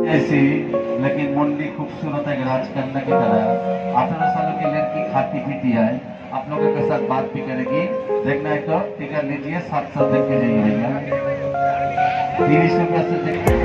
ऐसी लेकिन मुंडी खूबसूरत है राज करने की तरह 18 सालों की लड़की खाती पीती है। आप लोगों के साथ बात भी करेगी। देखना है तो टिकट लीजिए, 700 देख के जाइए भैया। 30 रुपये से देखिए।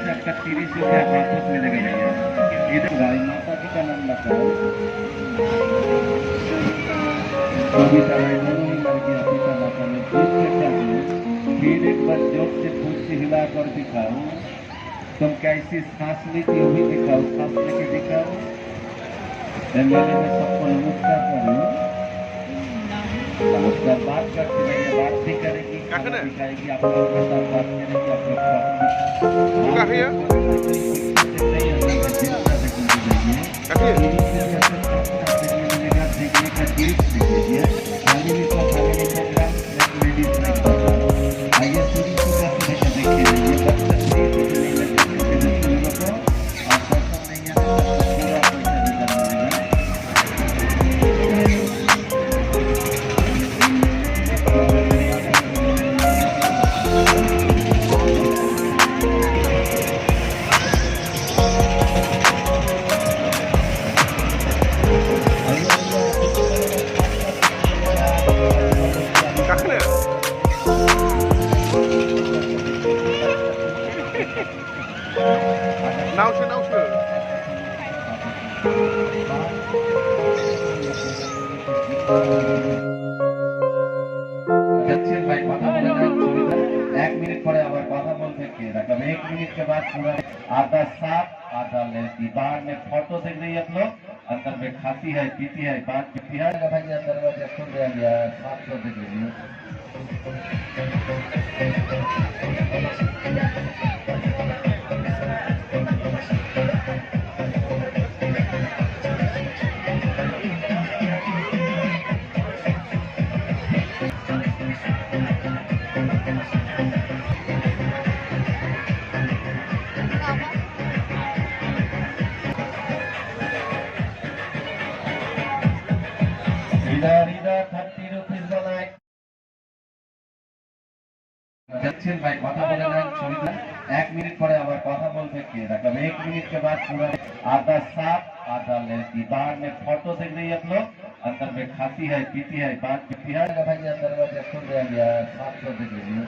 आपका 30 रुपया वापस मिलेगा भैया। इधर गाय माता जी का नाम बताओ। फिर एक बार जोर से फूट हिला कर दिखाओ। तुम कैसी सांस लेती हो भी दिखाओ, सांस लेके दिखाओ। मेले में सबको नमस्कार करो। नमस्कार बात करते रहिए, बात भी करेगी, दिखाएगी, आप लोगों के साथ बात करेगी, आप नावसो भाई কথা বলে 1 मिनट পরে আবার কথা বলতে কে रकम 1 मिनट के बाद पूरा आधा सांप आधा लड़की। बाहर में फोटो देख रही है आप लोग, अंदर में खाती है पीती है बात पीती है। भाई अंदर में खुल गया 700 देख लीजिए। इधर 30 रुपीस बनाए যাচ্ছেন ভাই কথা বলে নেন ছবিটা। 1 मिनट পরে আবার কথা বলতে কে रकम 1 मिनट के बाद पूरा आधा सांप आधा लड़की। बाहर में फोटो देख रही है आप लोग, अंदर में खाती है पीती है बात पीती है। भाई अंदर में खुल गया 700 देख लीजिए।